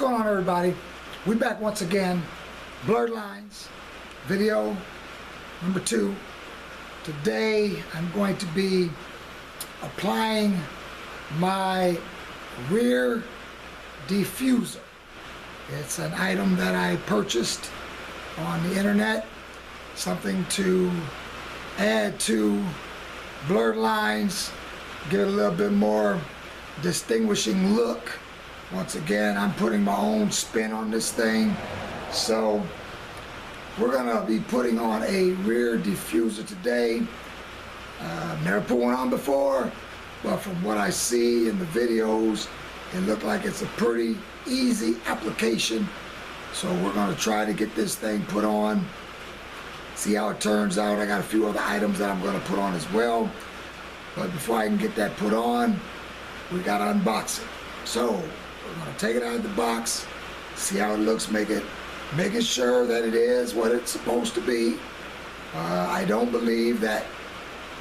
going on, everybody? We back once again. Blurred lines, video number 2. Today I'm going to be applying my rear diffuser. It's an item that I purchased on the internet, something to add to blurred lines, give it a little bit more distinguishing look. Once again, I'm putting my own spin on this thing. So we're gonna be putting on a rear diffuser today. I've never put one on before, but from what I see in the videos, it looked like it's a pretty easy application. So we're gonna try to get this thing put on, see how it turns out. I got a few other items that I'm gonna put on as well. But before I can get that put on, we gotta unbox it. So we're gonna take it out of the box, see how it looks, making sure that it is what it's supposed to be. I don't believe that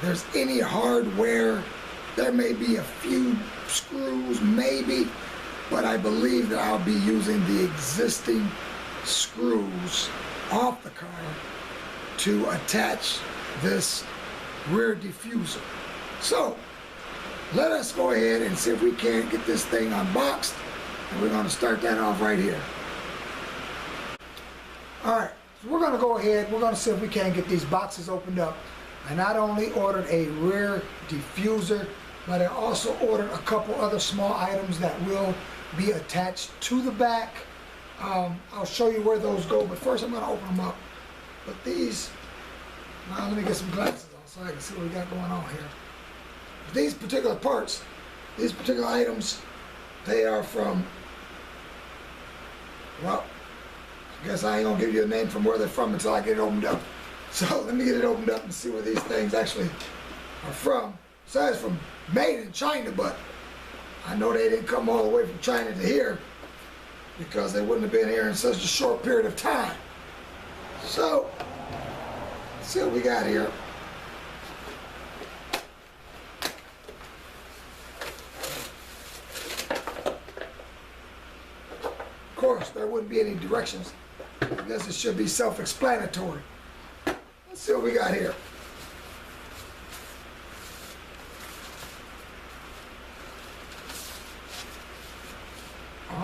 there's any hardware. There may be a few screws, maybe, but I believe that I'll be using the existing screws off the car to attach this rear diffuser. So let us go ahead and see if we can get this thing unboxed, and we're going to start that off right here. Alright, so we're going to go ahead, we're going to see if we can get these boxes opened up. I not only ordered a rear diffuser, but I also ordered a couple other small items that will be attached to the back. I'll show you where those go, but first I'm going to open them up. But these, now let me get some glasses on so I can see what we got going on here. These particular parts, these particular items, they are from, well, I guess I ain't gonna give you a name from where they're from until I get it opened up. So let me get it opened up and see where these things actually are from. It says from made in China, but I know they didn't come all the way from China to here because they wouldn't have been here in such a short period of time. So let's see what we got here. Of course, there wouldn't be any directions. I guess it should be self-explanatory. Let's see what we got here.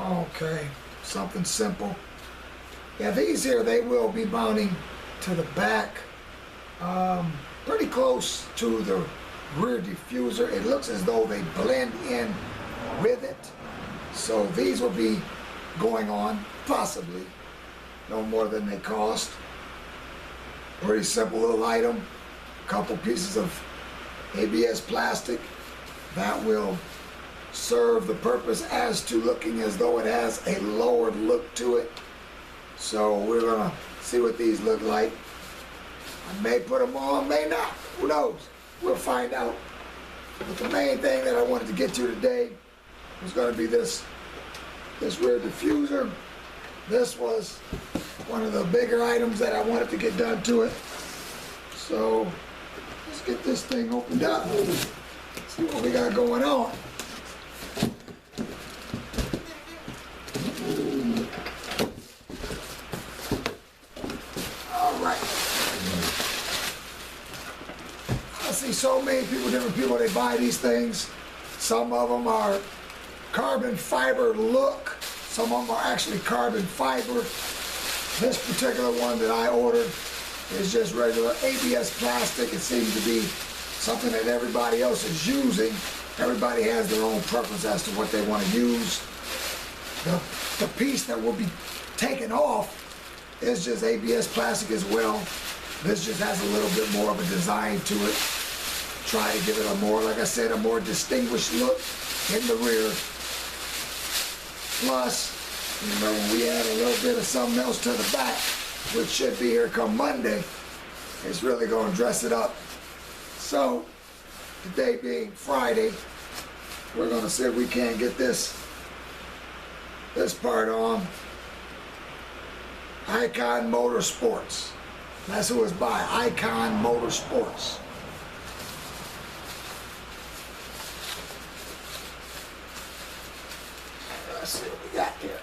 Okay, something simple. Yeah, these here, they will be mounting to the back, pretty close to the rear diffuser. It looks as though they blend in with it. So these will be going on, possibly, no more than they cost. Pretty simple little item. Couple pieces of ABS plastic that will serve the purpose as to looking as though it has a lowered look to it. So we're gonna see what these look like. I may put them on, may not, who knows, we'll find out. But the main thing that I wanted to get to today was going to be this rear diffuser. This was one of the bigger items that I wanted to get done to it. So let's get this thing opened up. See what we got going on. Alright. I see so many people, different people, they buy these things. Some of them are carbon fiber look. Some of them are actually carbon fiber. This particular one that I ordered is just regular ABS plastic. It seems to be something that everybody else is using. Everybody has their own preference as to what they want to use. The piece that will be taken off is just ABS plastic as well. This just has a little bit more of a design to it. Try to give it a more, like I said, a more distinguished look in the rear. Plus, you know, we add a little bit of something else to the back, which should be here come Monday. It's really going to dress it up. So, today being Friday, we're going to see if we can get this part on. Icon Motorsports. That's who it's by, Icon Motorsports. Let's see what we got here.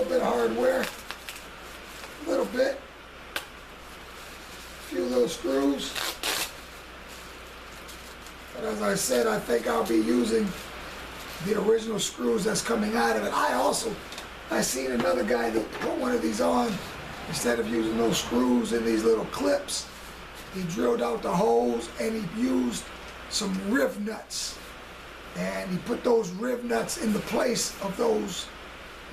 bit of hardware, a little bit, a few little screws. But as I said, I think I'll be using the original screws that's coming out of it. I seen another guy that put one of these on. Instead of using those screws and these little clips, he drilled out the holes and he used some riv nuts. And he put those riv nuts in the place of those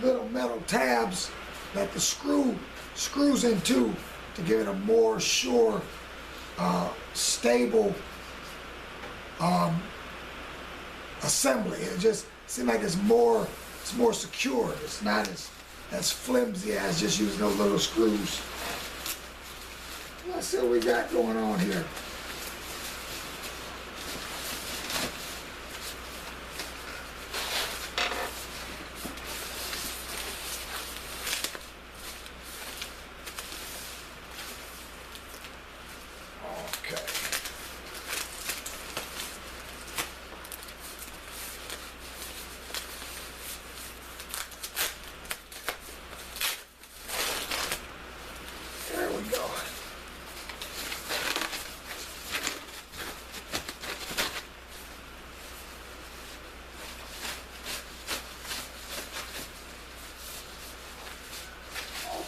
little metal tabs that the screw screws into to give it a more sure, stable assembly. It just seems like it's more secure. It's not as flimsy as just using those little screws. Let's see what we got going on here.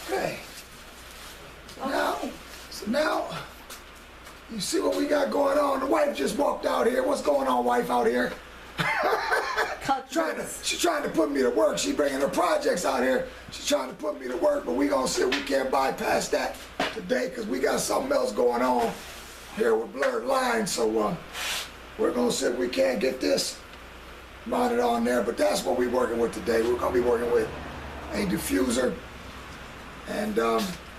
Okay. Now, you see what we got going on. The wife just walked out here. What's going on, wife, out here? She's trying to put me to work. She's bringing her projects out here. She's trying to put me to work, but we gonna see if we can't bypass that today because we got something else going on here with blurred lines. So we're gonna see if we can't get this mounted on there. But that's what we're working with today. We're gonna be working with a diffuser and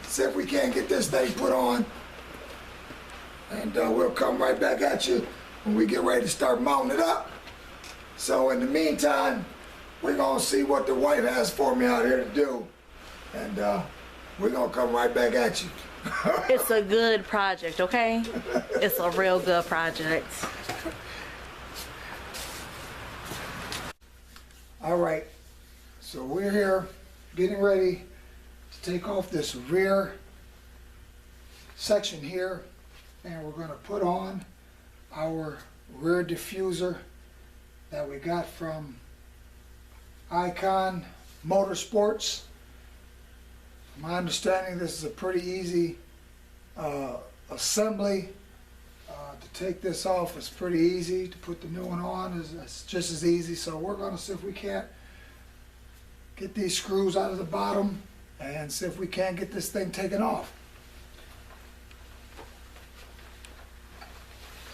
see if we can't get this thing put on. And we'll come right back at you when we get ready to start mounting it up. So in the meantime, we're gonna see what the wife has for me out here to do. And we're gonna come right back at you. It's a good project, okay? It's a real good project. All right, so we're here getting ready to take off this rear section here, and we're gonna put on our rear diffuser that we got from Icon Motorsports. From my understanding, this is a pretty easy assembly. To take this off is pretty easy. To put the new one on is just as easy. So we're going to see if we can't get these screws out of the bottom and see if we can't get this thing taken off.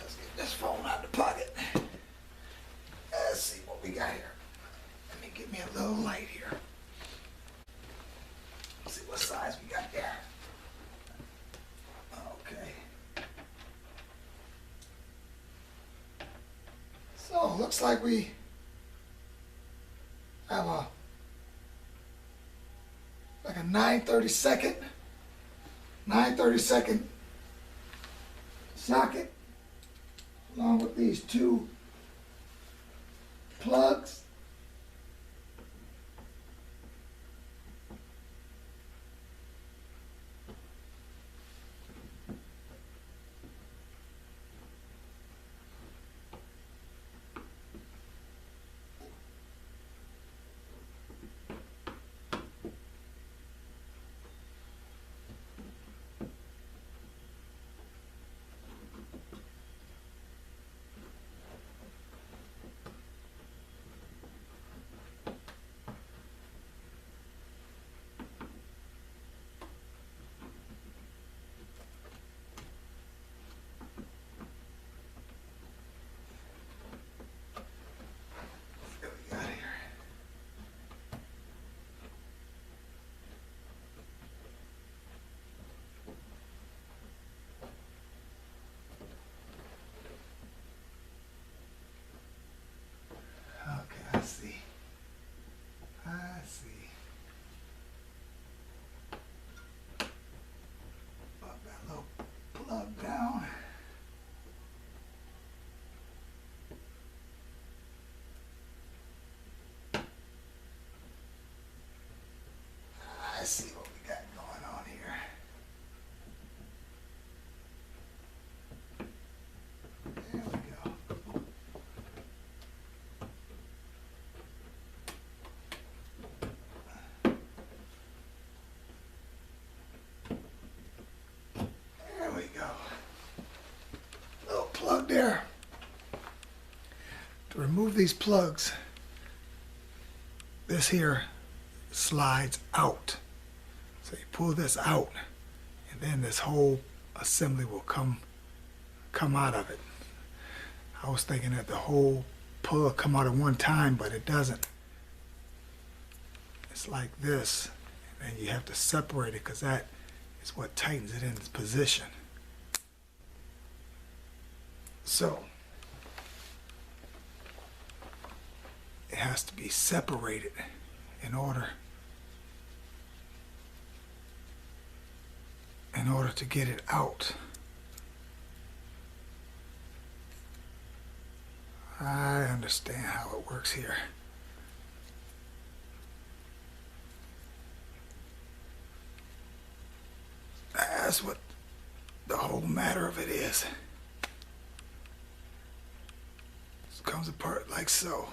Let's get this phone out of the pocket. Let's see what we got here. Let me get me a little light here. Let's see what size we got there. Okay. So looks like we have a 9/32 socket along with these two plugs. see what we got going on here. There we go. There we go. Little plug there. To remove these plugs, this here slides out. So you pull this out, and then this whole assembly will come out of it. I was thinking that the whole plug come out at one time, but it doesn't. It's like this, and then you have to separate it because that is what tightens it in its position. So it has to be separated in order to get it out. I understand how it works here. That's what the whole matter of it is. It comes apart like so.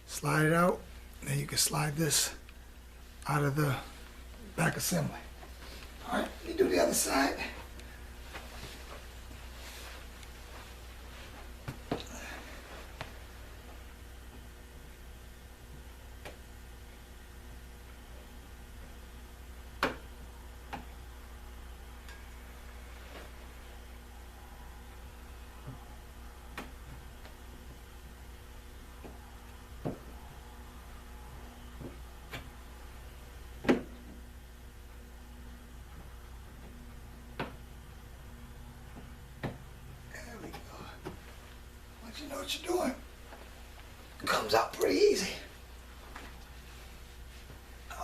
Slide it out, and then you can slide this out of the back assembly. All right, let me do the other side. You know what you're doing. It comes out pretty easy.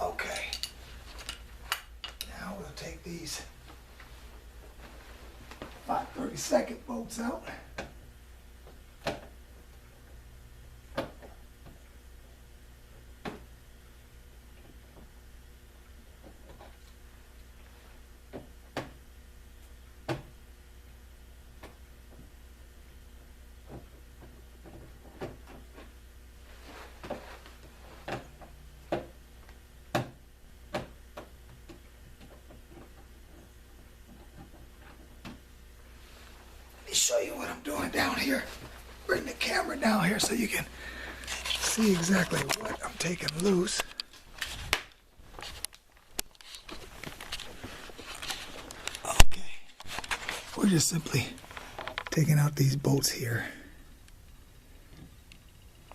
Okay. Now we'll take these 5/32 bolts out. Show you what I'm doing down here. Bring the camera down here so you can see exactly what I'm taking loose. Okay, we're just simply taking out these bolts here.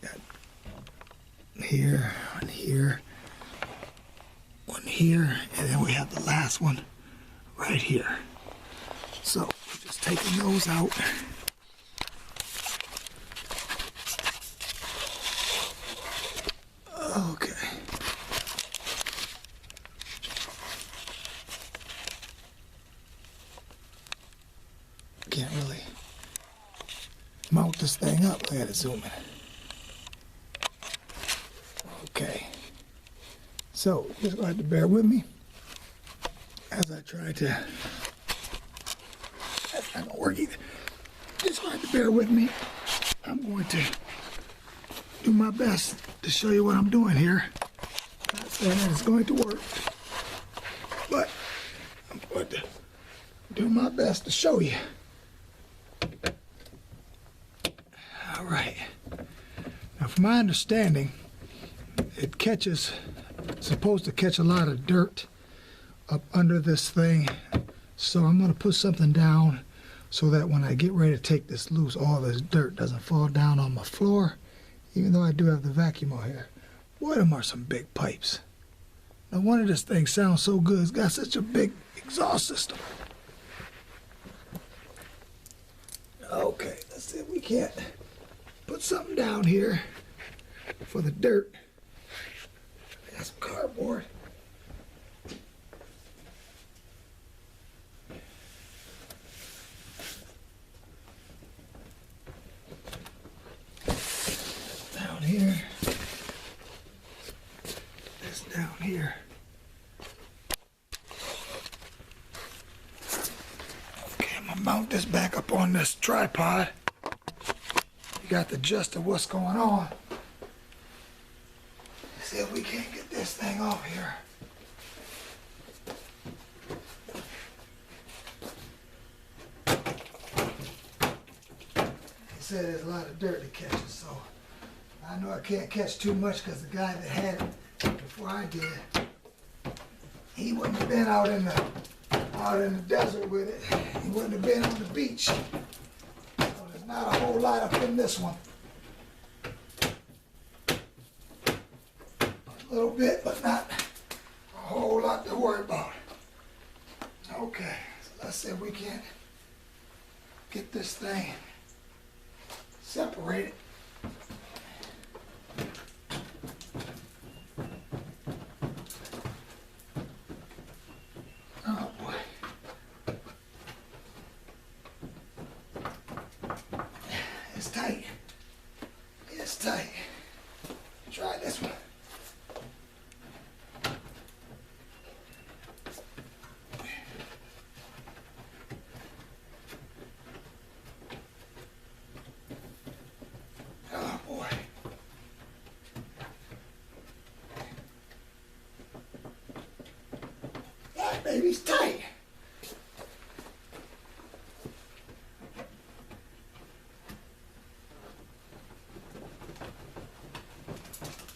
Got here, one here, one here, and then we have the last one right here. So we're just taking those out. Okay. Can't really mount this thing up. I gotta zoom in. Okay. So just going to have to bear with me as I try to. That's not gonna work either. Just going to have to bear with me. I'm going to do my best to show you what I'm doing here. Not saying that it's going to work, but I'm going to do my best to show you. All right. Now, from my understanding, it's supposed to catch a lot of dirt up under this thing. So I'm going to put something down so that when I get ready to take this loose, all this dirt doesn't fall down on my floor, even though I do have the vacuum on here. Boy, them are some big pipes. No wonder this thing sounds so good. It's got such a big exhaust system. Okay, let's see if we can't put something down here for the dirt. I got some cardboard. Down here. This down here. mount this back up on this tripod. You got the gist of what's going on. See if we can't get this thing off here. He said there's a lot of dirt to catch, so I know I can't catch too much because the guy that had it before I did, he wouldn't have been out in the desert with it. He wouldn't have been on the beach. So there's not a whole lot up in this one. A little bit, but not a whole lot to worry about. Okay, so let's see if we can't get this thing separated. Oh boy. It's tight. It's tight. Try this one. Oh boy. That baby's tight.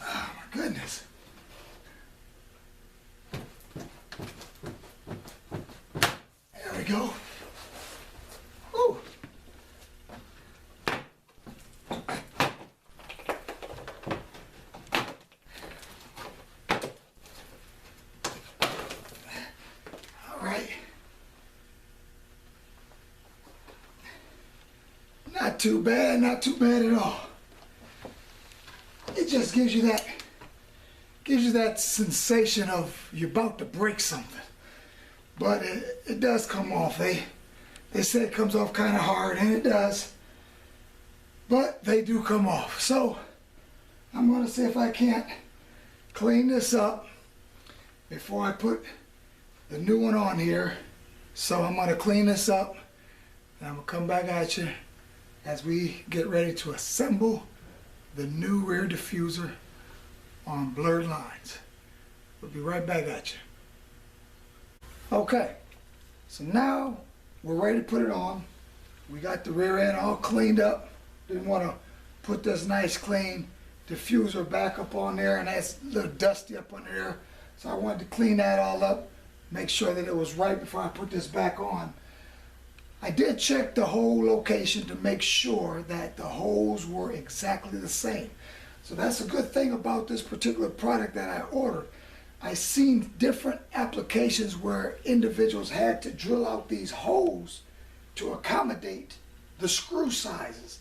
Oh my goodness. There we go. Whew. All right. Not too bad, not too bad at all. It just gives you that sensation of you're about to break something. But it does come off. They say it comes off kind of hard, and it does. But they do come off. So I'm going to see if I can't clean this up before I put the new one on here. So I'm going to clean this up, and I'm going to come back at you as we get ready to assemble the new rear diffuser on blurred lines. We'll be right back at you. Okay, so now we're ready to put it on. We got the rear end all cleaned up. Didn't want to put this nice clean diffuser back up on there, and that's a little dusty up under there. So I wanted to clean that all up, make sure that it was right before I put this back on. I did check the hole location to make sure that the holes were exactly the same. So that's a good thing about this particular product that I ordered. I seen different applications where individuals had to drill out these holes to accommodate the screw sizes.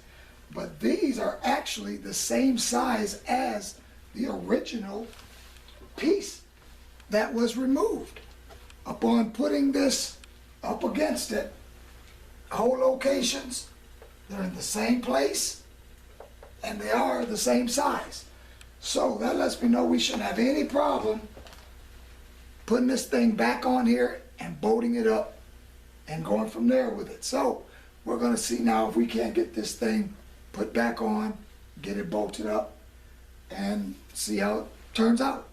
But these are actually the same size as the original piece that was removed. Upon putting this up against it, hole locations, they're in the same place and they are the same size. So that lets me know we shouldn't have any problem putting this thing back on here and bolting it up and going from there with it. So we're going to see now if we can't get this thing put back on, get it bolted up, and see how it turns out.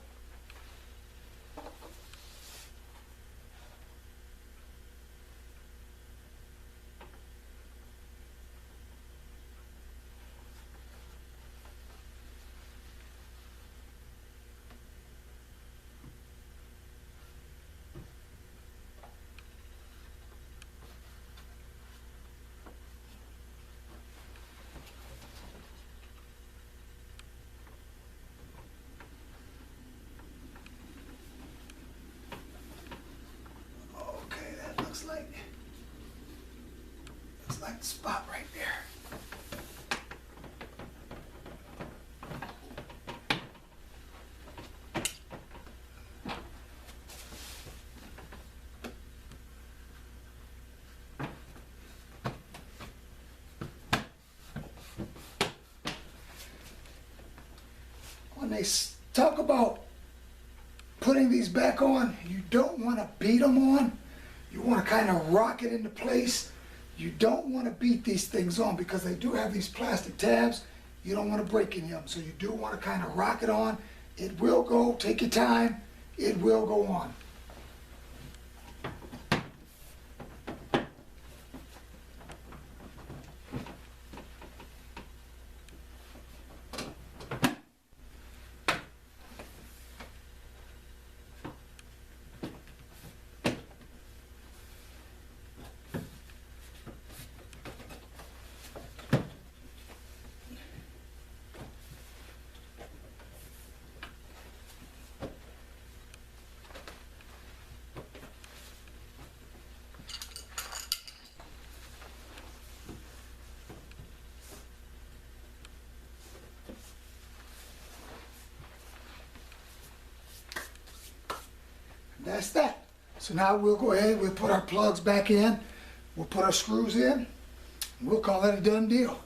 Looks like the spot right there. When they talk about putting these back on, you don't want to beat them on. You want to kind of rock it into place. You don't want to beat these things on because they do have these plastic tabs. You don't want to break any of them. So you do want to kind of rock it on. It will go, take your time, it will go on. That's that. So now we'll go ahead, we'll put our plugs back in, we'll put our screws in, and we'll call that a done deal.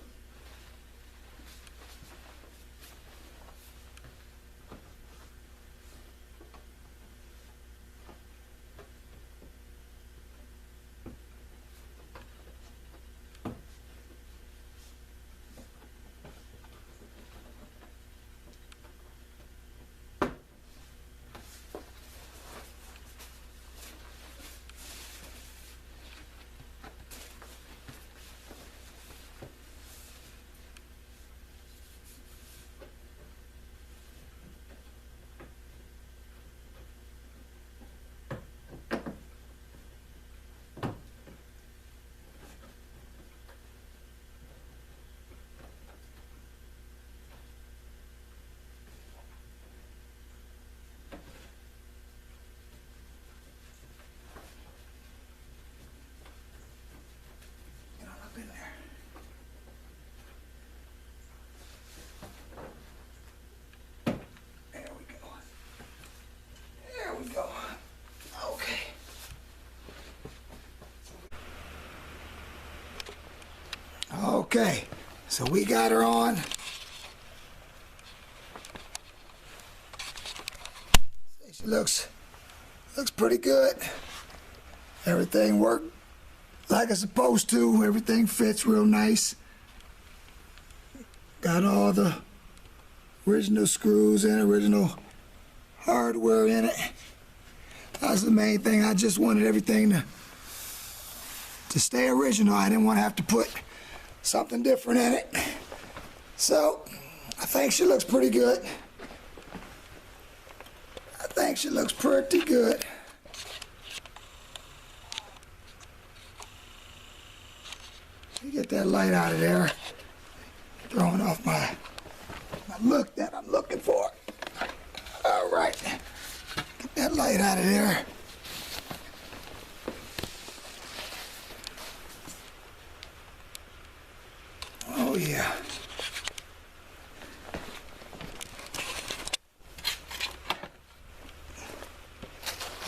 In there. There we go. There we go. Okay. Okay. So we got her on. She looks pretty good. Everything worked like it's supposed to. Everything fits real nice. Got all the original screws and original hardware in it. That's the main thing. I just wanted everything to stay original. I didn't want to have to put something different in it. So I think she looks pretty good. I think she looks pretty good. Get that light out of there. Throwing off my look that I'm looking for. All right. Get that light out of there. Oh yeah.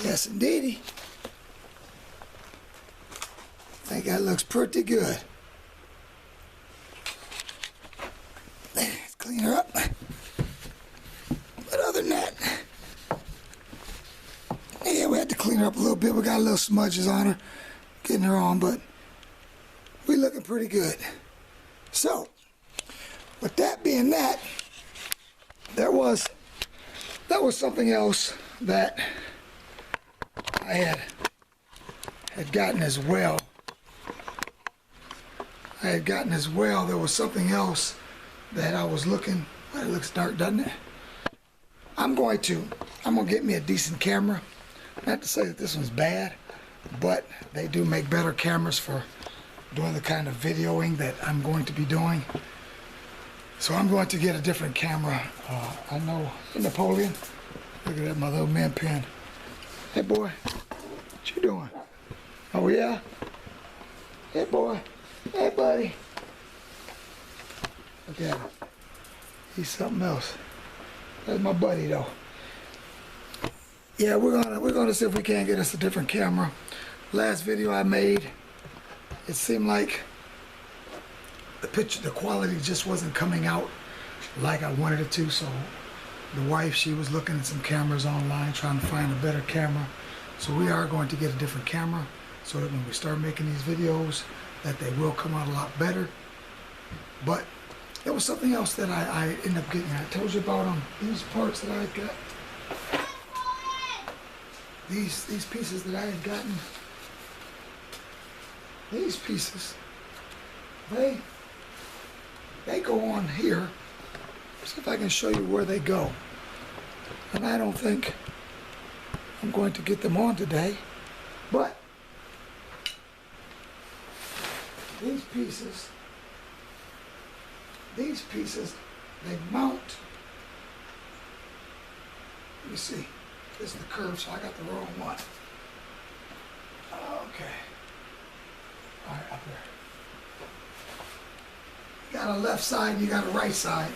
Yes indeedy. I think that looks pretty good. Let's clean her up. But other than that, yeah, we had to clean her up a little bit. We got a little smudges on her, getting her on, but we looking pretty good. So, with that being that, there was something else that I had gotten as well. There was something else that I was looking. Well, it looks dark, doesn't it? I'm gonna get me a decent camera. Not to say that this one's bad, but they do make better cameras for doing the kind of videoing that I'm going to be doing. So I'm going to get a different camera. I know Napoleon. Look at that, my little man pen. Hey boy, what you doing? Oh yeah? Hey boy. Hey buddy. Look at him. He's something else. That's my buddy though. Yeah, we're gonna see if we can't get us a different camera. Last video I made, it seemed like the quality just wasn't coming out like I wanted it to, so the wife, she was looking at some cameras online trying to find a better camera. So we are going to get a different camera. so that when we start making these videos, that they will come out a lot better. But there was something else that I ended up getting. I told you about these parts that I got. These pieces that I had gotten. These pieces, they go on here. See if I can show you where they go. And I don't think I'm going to get them on today, but these pieces, they mount. Let me see. This is the curve, so I got the wrong one. Okay. All right, up there. You got a left side and you got a right side.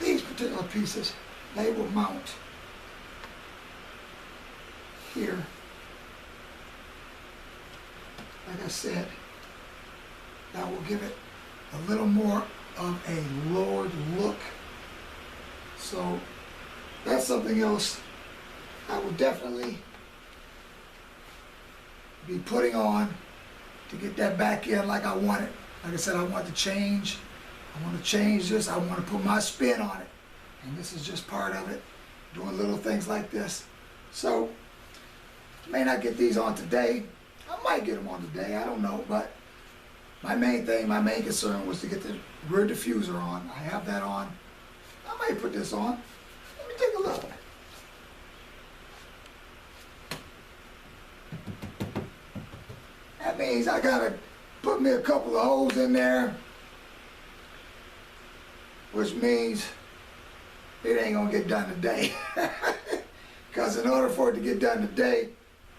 These particular pieces, they will mount here. Like I said, that will give it a little more of a lowered look. So that's something else I will definitely be putting on to get that back in like I want it. Like I said, I want to change. I want to change this. I want to put my spin on it. And this is just part of it, doing little things like this. So, may not get these on today. I might get them on today, I don't know. But my main concern was to get the rear diffuser on. I have that on. I might put this on. Let me take a look. That means I gotta put me a couple of holes in there, which means it ain't gonna get done today. Because in order for it to get done today,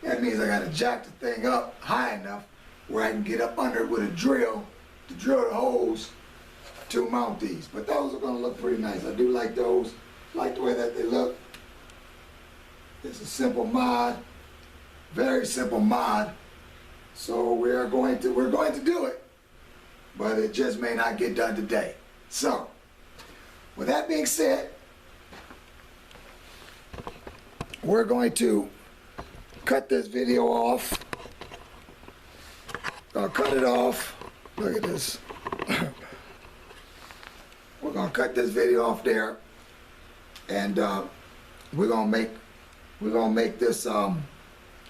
that means I gotta jack the thing up high enough where I can get up under it with a drill to drill the holes to mount these. But those are gonna look pretty nice. I do like those. I like the way that they look. It's a simple mod, very simple mod. So we're going to do it, but it just may not get done today. So, with that being said, we're going to cut this video off. Gonna cut it off. Look at this. We're gonna cut this video off there, and we're gonna make this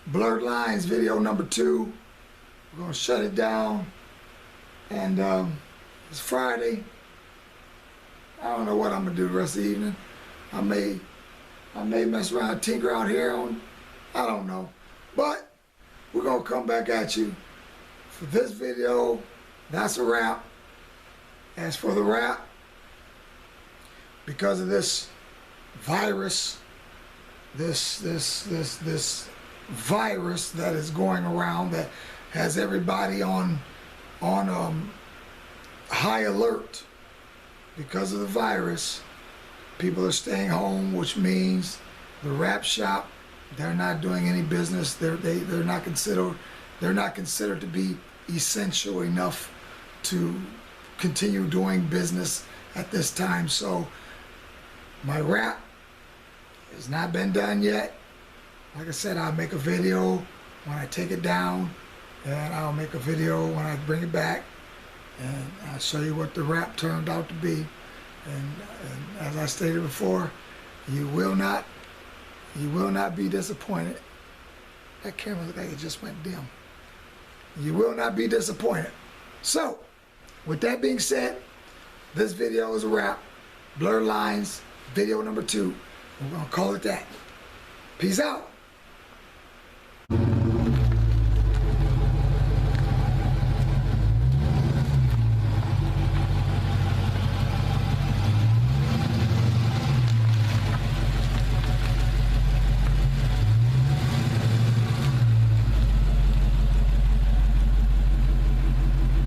blurred lines video number 2. We're gonna shut it down, and it's Friday. I don't know what I'm gonna do the rest of the evening. I may mess around, tinker out here I don't know. But we're gonna come back at you for this video. That's a wrap. As for the wrap, because of this virus, this virus that is going around that has everybody on high alert because of the virus. People are staying home, which means the wrap shop, they're not doing any business. They're not considered to be essential enough to continue doing business at this time. So my wrap has not been done yet. Like I said, I'll make a video when I take it down, and I'll make a video when I bring it back, and I'll show you what the wrap turned out to be. And as I stated before, you will not be disappointed. That camera looked like it just went dim. You will not be disappointed. So, with that being said, this video is a wrap. Blurred lines, video number 2. We're gonna call it that. Peace out.